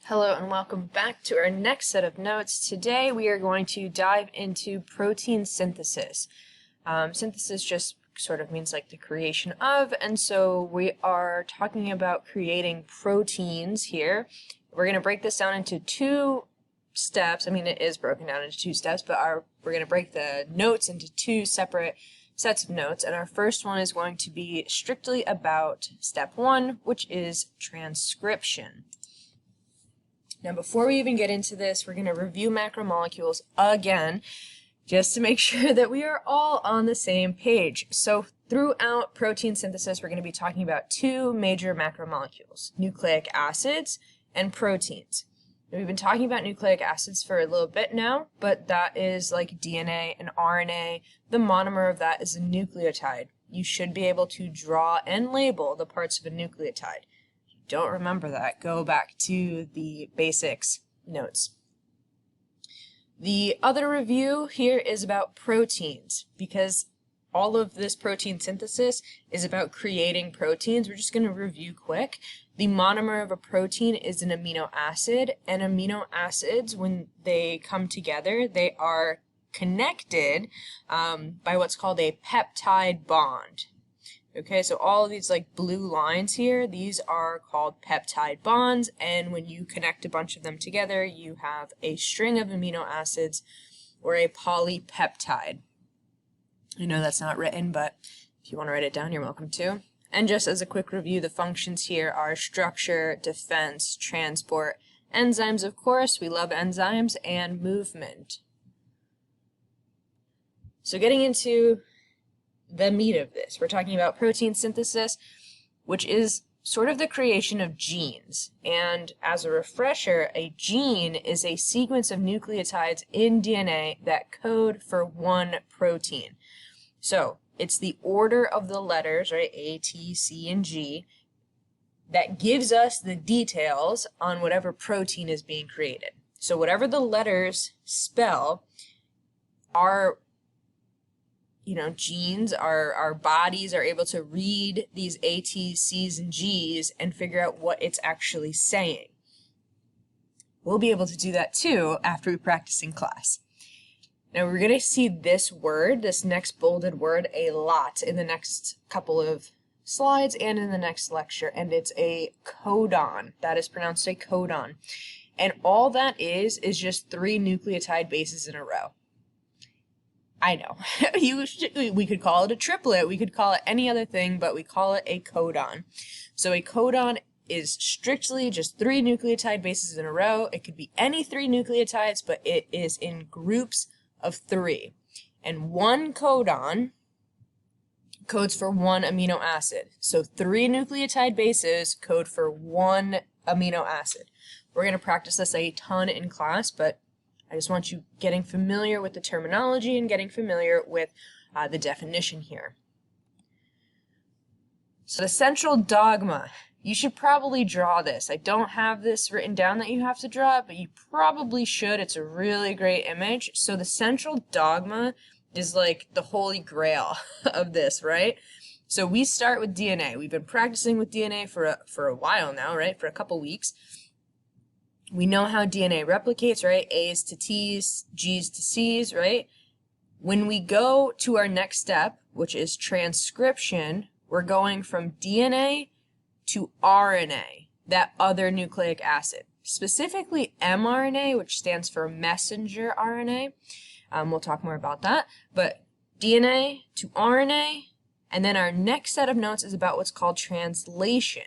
Hello and welcome back to our next set of notes. Today we are going to dive into protein synthesis. Synthesis just sort of means like the creation of, and so we are talking about creating proteins here. We're going to break this down into two steps. I mean, it is broken down into two steps, but we're going to break the notes into two separate sets of notes, and our first one is going to be strictly about step one, which is transcription. Now, before we even get into this, we're going to review macromolecules again, just to make sure that we are all on the same page. So throughout protein synthesis, we're going to be talking about two major macromolecules, nucleic acids and proteins. Now, we've been talking about nucleic acids for a little bit now, but that is like DNA and RNA. The monomer of that is a nucleotide. You should be able to draw and label the parts of a nucleotide. Don't remember that, go back to the basics notes. The other review here is about proteins, because all of this protein synthesis is about creating proteins. We're just going to review quick. The monomer of a protein is an amino acid, and amino acids, when they come together, they are connected by what's called a peptide bond. Okay, so all of these like blue lines here, these are called peptide bonds, and when you connect a bunch of them together, you have a string of amino acids or a polypeptide. I know that's not written, but if you want to write it down, you're welcome to. And just as a quick review, the functions here are structure, defense, transport, enzymes, of course, we love enzymes, and movement. So getting into the meat of this, we're talking about protein synthesis, which is sort of the creation of genes. And as a refresher, a gene is a sequence of nucleotides in DNA that code for one protein. So it's the order of the letters, right, A, T, C, and G, that gives us the details on whatever protein is being created. So whatever the letters spell, genes, our bodies are able to read these A, T, C's, and G's and figure out what it's actually saying. We'll be able to do that too after we practice in class. Now we're going to see this word, this next bolded word, a lot in the next couple of slides and in the next lecture, and it's a codon. That is pronounced a codon. And all that is just 3 nucleotide bases in a row. I know. We could call it a triplet, we could call it any other thing, but we call it a codon. So a codon is strictly just 3 nucleotide bases in a row. It could be any 3 nucleotides, but it is in groups of 3. And one codon codes for 1 amino acid. So 3 nucleotide bases code for 1 amino acid. We're going to practice this a ton in class, but I just want you getting familiar with the terminology and getting familiar with the definition here. So the central dogma, you should probably draw this. I don't have this written down that you have to draw it, but you probably should. It's a really great image. So the central dogma is like the holy grail of this, right? So we start with DNA. We've been practicing with DNA for a while now, right? For a couple weeks. We know how DNA replicates, right? A's to T's, G's to C's, right? When we go to our next step, which is transcription, we're going from DNA to RNA, that other nucleic acid. Specifically mRNA, which stands for messenger RNA. We'll talk more about that. But DNA to RNA, and then our next set of notes is about what's called translation.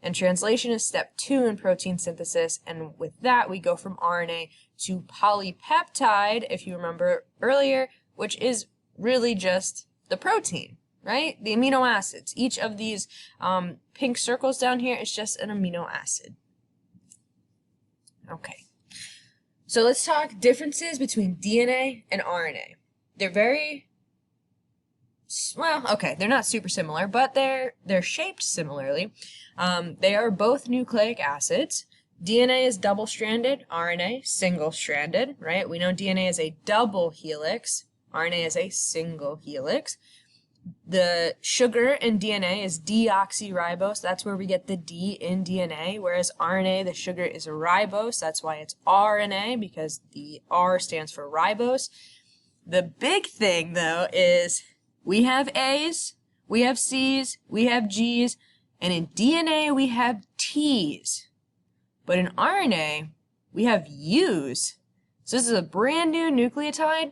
And translation is step 2 in protein synthesis, and with that we go from RNA to polypeptide, if you remember earlier, which is really just the protein, right? The amino acids. Each of these pink circles down here is just an amino acid. Okay, so let's talk differences between DNA and RNA. They're they're not super similar, but they're shaped similarly. They are both nucleic acids. DNA is double-stranded, RNA single-stranded, right? We know DNA is a double helix, RNA is a single helix. The sugar in DNA is deoxyribose. That's where we get the D in DNA, whereas RNA, the sugar is ribose. That's why it's RNA, because the R stands for ribose. The big thing, though, is we have A's, we have C's, we have G's, and in DNA we have T's. But in RNA, we have U's. So this is a brand new nucleotide.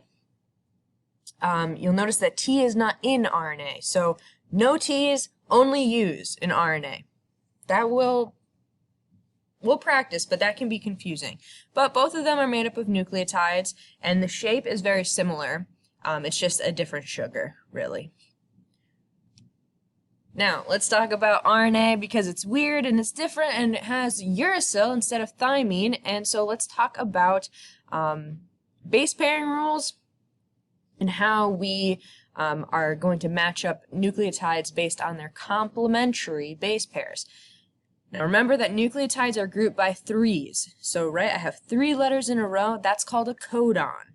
You'll notice that T is not in RNA. So no T's, only U's in RNA. That we'll practice, but that can be confusing. But both of them are made up of nucleotides, and the shape is very similar. It's just a different sugar, really. Now, let's talk about RNA because it's weird and it's different and it has uracil instead of thymine. And so let's talk about base pairing rules and how we are going to match up nucleotides based on their complementary base pairs. Now remember that nucleotides are grouped by threes. So, right, I have 3 letters in a row. That's called a codon.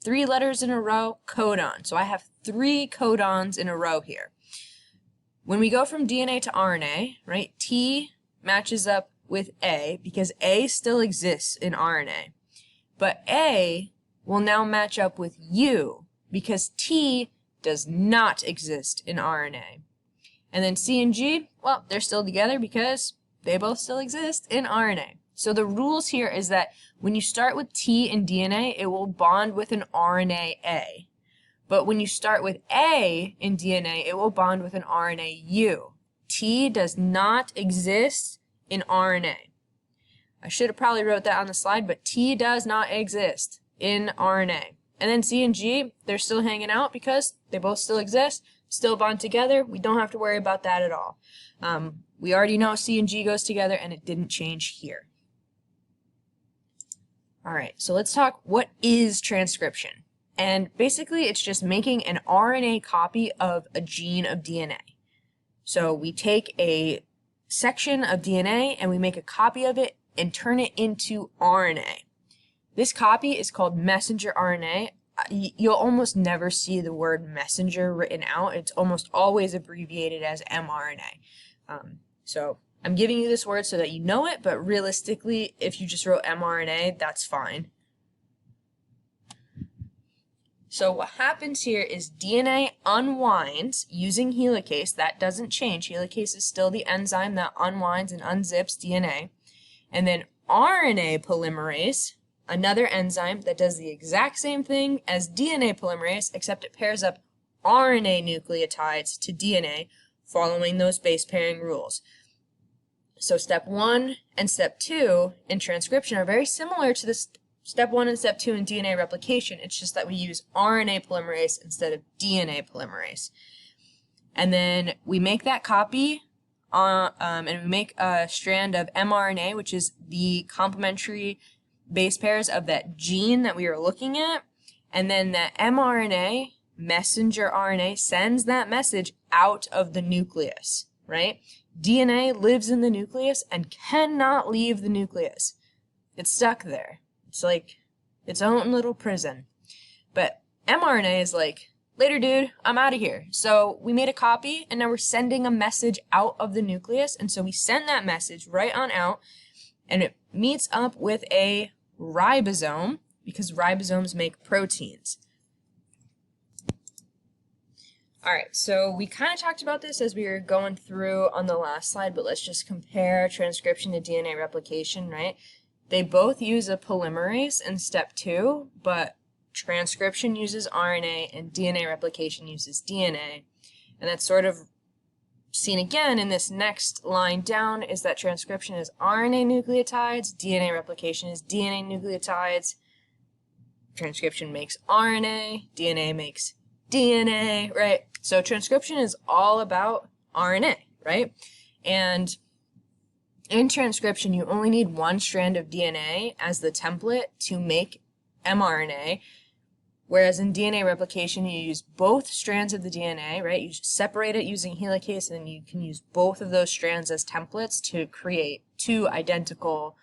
3 letters in a row, codon. So I have 3 codons in a row here. When we go from DNA to RNA, right, T matches up with A because A still exists in RNA. But A will now match up with U because T does not exist in RNA. And then C and G, well, they're still together because they both still exist in RNA. So the rules here is that when you start with T in DNA, it will bond with an RNA A. But when you start with A in DNA, it will bond with an RNA U. T does not exist in RNA. I should have probably wrote that on the slide, but T does not exist in RNA. And then C and G, they're still hanging out because they both still exist, still bond together. We don't have to worry about that at all. We already know C and G goes together, and it didn't change here. All right, so let's talk what is transcription. And basically, it's just making an RNA copy of a gene of DNA. So we take a section of DNA and we make a copy of it and turn it into RNA. This copy is called messenger RNA. You'll almost never see the word messenger written out. It's almost always abbreviated as mRNA. So I'm giving you this word so that you know it, but realistically, if you just wrote mRNA, that's fine. So what happens here is DNA unwinds using helicase. That doesn't change. Helicase is still the enzyme that unwinds and unzips DNA. And then RNA polymerase, another enzyme that does the exact same thing as DNA polymerase, except it pairs up RNA nucleotides to DNA following those base pairing rules. So step 1 and step 2 in transcription are very similar to this step 1 and step 2 in DNA replication. It's just that we use RNA polymerase instead of DNA polymerase. And then we make that copy and we make a strand of mRNA, which is the complementary base pairs of that gene that we were looking at. And then that mRNA, messenger RNA, sends that message out of the nucleus, right? DNA lives in the nucleus and cannot leave the nucleus. It's stuck there. It's like its own little prison. But mRNA is like, later dude, I'm out of here. So we made a copy and now we're sending a message out of the nucleus. And so we send that message right on out and it meets up with a ribosome because ribosomes make proteins. All right, so we kind of talked about this as we were going through on the last slide, but let's just compare transcription to DNA replication, right? They both use a polymerase in step 2, but transcription uses RNA and DNA replication uses DNA. And that's sort of seen again in this next line down, is that transcription is RNA nucleotides, DNA replication is DNA nucleotides. Transcription makes RNA, DNA makes DNA, right? So transcription is all about RNA, right? And in transcription, you only need one strand of DNA as the template to make mRNA, whereas in DNA replication, you use both strands of the DNA, right? You separate it using helicase, and then you can use both of those strands as templates to create 2 identical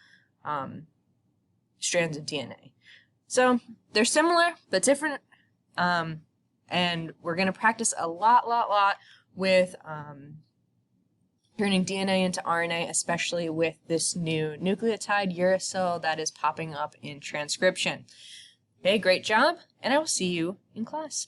strands of DNA. So they're similar, but different. And we're going to practice a lot with turning DNA into RNA, especially with this new nucleotide uracil that is popping up in transcription. Okay, great job, and I will see you in class.